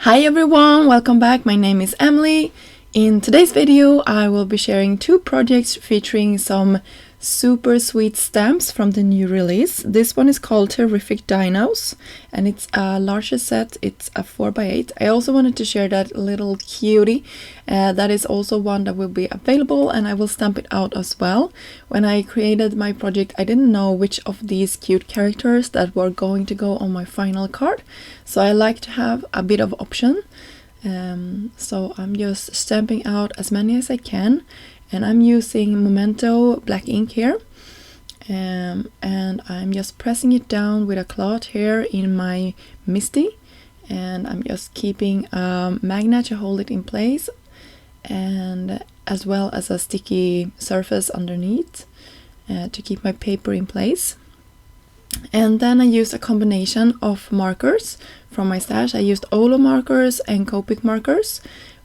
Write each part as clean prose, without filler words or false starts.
Hi everyone, welcome back. My name is Emily. In today's video I will be sharing two projects featuring some super sweet stamps from the new release. This one is called T-riffic Dinos and it's a larger set, it's a 4x8. I also wanted to share that little cutie. That is also one that will be available and I will stamp it out as well. When I created my project I didn't know which of these cute characters that were going to go on my final card, so I like to have a bit of option. So I'm just stamping out as many as I can, and I'm using Memento black ink here, and I'm just pressing it down with a cloth here in my Misty, and I'm just keeping a magnet to hold it in place, and as well as a sticky surface underneath to keep my paper in place. And then I used a combination of markers from my stash. I used Olo markers and Copic markers.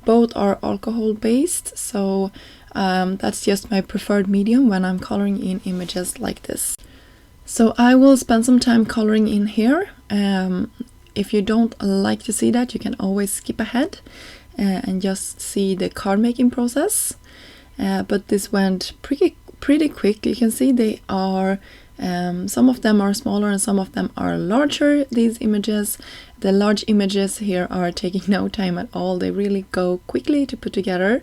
Both are alcohol based, so that's just my preferred medium when I'm coloring in images like this. So I will spend some time coloring in here. If you don't like to see that, you can always skip ahead and just see the card making process. But this went pretty quick. You can see they are some of them are smaller and some of them are larger, these images. The large images here are taking no time at all. They really go quickly to put together,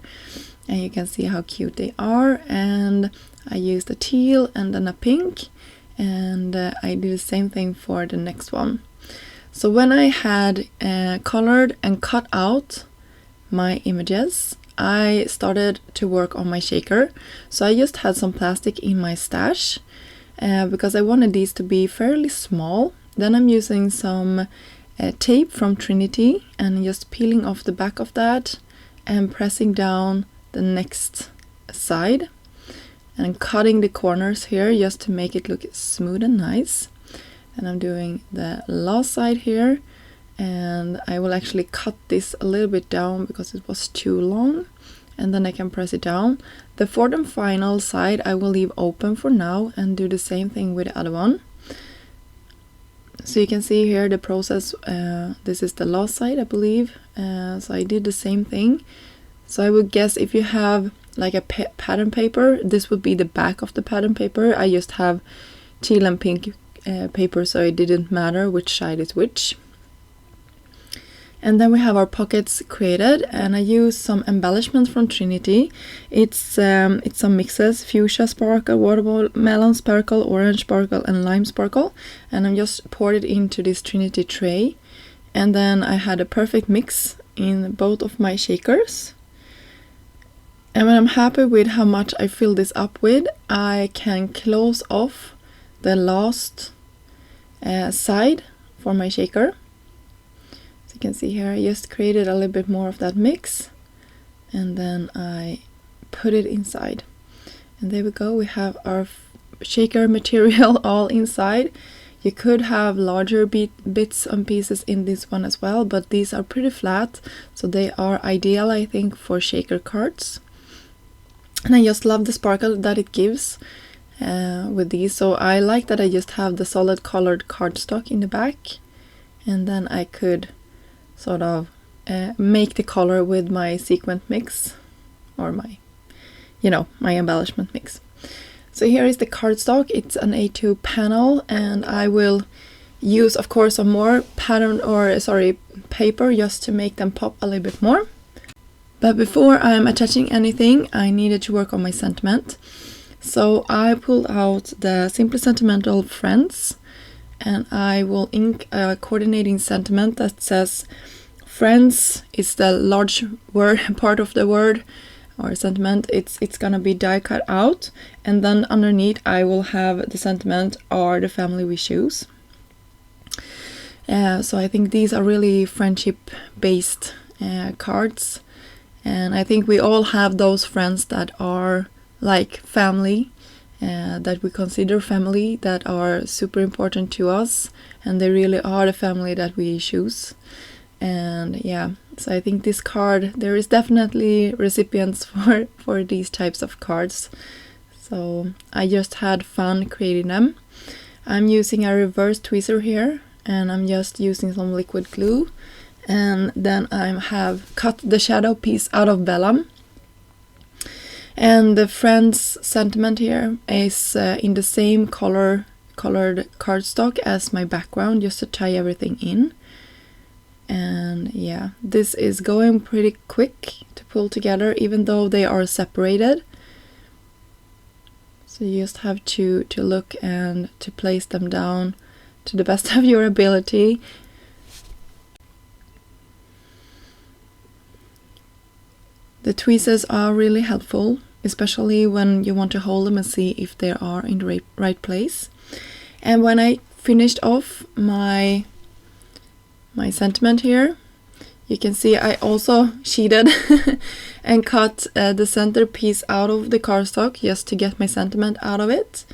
and you can see how cute they are. And I used a teal and then a pink, and I do the same thing for the next one. So when I had colored and cut out my images, I started to work on my shaker. So I just had some plastic in my stash because I wanted these to be fairly small. Then I'm using some tape from Trinity and just peeling off the back of that and pressing down the next side and cutting the corners here just to make it look smooth and nice. And I'm doing the last side here, and I will actually cut this a little bit down because it was too long, and then I can press it down. The fourth and final side I will leave open for now and do the same thing with the other one. So you can see here the process. This is the last side, I believe. So I did the same thing. So I would guess if you have like a pattern paper, this would be the back of the pattern paper. I just have teal and pink paper, so it didn't matter which side is which. And then we have our pockets created, and I use some embellishment from Trinity. It's some mixes: fuchsia sparkle, watermelon sparkle, orange sparkle, and lime sparkle. And I'm just poured it into this Trinity tray. And then I had a perfect mix in both of my shakers. And when I'm happy with how much I fill this up with, I can close off the last side for my shaker. You can see here I just created a little bit more of that mix, and then I put it inside, and there we go. We have our shaker material all inside. You could have larger bits and pieces in this one as well, but these are pretty flat, so they are ideal, I think, for shaker cards. And I just love the sparkle that it gives with these. So I like that I just have the solid colored cardstock in the back, and then I could sort of make the color with my sequin mix, or my embellishment mix. So here is the cardstock. It's an A2 panel, and I will use, of course, some more paper just to make them pop a little bit more. But before I'm attaching anything, I needed to work on my sentiment. So I pulled out the Simply Sentimental Friends, and I will ink a coordinating sentiment that says friends is the large word part of the word or sentiment. It's gonna be die cut out, and then underneath I will have the sentiment "are the family we choose." So I think these are really friendship based cards, and I think we all have those friends that are like family, that we consider family, that are super important to us, and they really are the family that we choose. And yeah, so I think this card, there is definitely recipients for these types of cards, so I just had fun creating them. I'm using a reverse tweezer here, and I'm just using some liquid glue And then I have cut the shadow piece out of vellum. And the Friends sentiment here is in the same colored cardstock as my background, just to tie everything in. And yeah, this is going pretty quick to pull together, even though they are separated. So you just have to look and to place them down to the best of your ability. The tweezers are really helpful, especially when you want to hold them and see if they are in the right place. And when I finished off my sentiment here, you can see I also cheated and cut the center piece out of the cardstock just to get my sentiment out of it.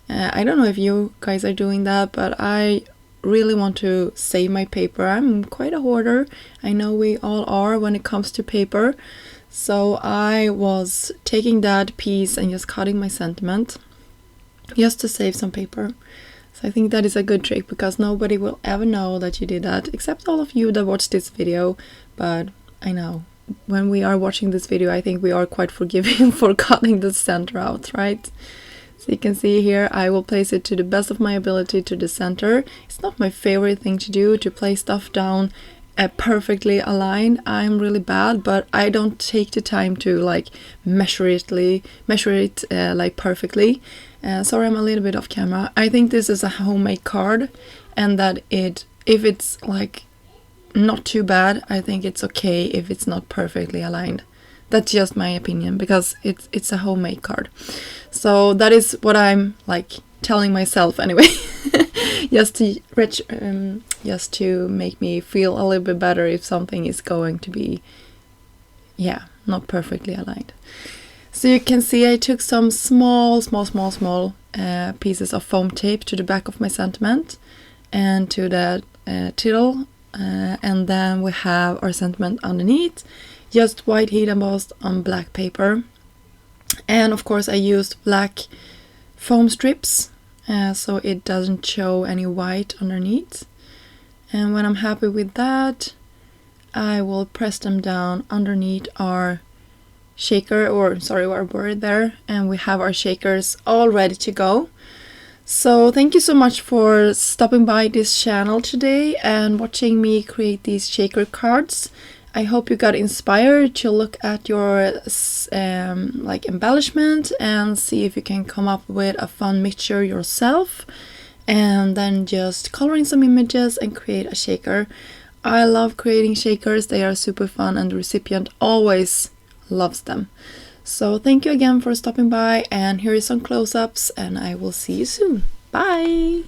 I don't know if you guys are doing that, but I really want to save my paper. I'm quite a hoarder. I know we all are when it comes to paper. So I was taking that piece and just cutting my sentiment just to save some paper. So I think that is a good trick, because nobody will ever know that you did that, except all of you that watch this video. But I know when we are watching this video, I think we are quite forgiving for cutting the center out, right? So you can see here, I will place it to the best of my ability to the center. It's not my favorite thing to do, to place stuff down perfectly aligned. I'm really bad, but I don't take the time to like measure it like perfectly. Sorry, I'm a little bit off camera. I think this is a homemade card, and that if it's like not too bad, I think it's okay if it's not perfectly aligned. That's just my opinion, because it's a homemade card. So that is what I'm like telling myself anyway. just to make me feel a little bit better if something is going to be, yeah, not perfectly aligned. So you can see I took some small pieces of foam tape to the back of my sentiment and to the tittle, and then we have our sentiment underneath, just white heat embossed on black paper. And of course I used black foam strips so it doesn't show any white underneath. And when I'm happy with that, I will press them down underneath our shaker, or sorry, our board there, and we have our shakers all ready to go. So thank you so much for stopping by this channel today and watching me create these shaker cards. I hope you got inspired to look at your like embellishment and see if you can come up with a fun mixture yourself, and then just coloring some images and create a shaker. I love creating shakers. They are super fun, and the recipient always loves them. So thank you again for stopping by, and here is some close-ups, and I will see you soon. Bye!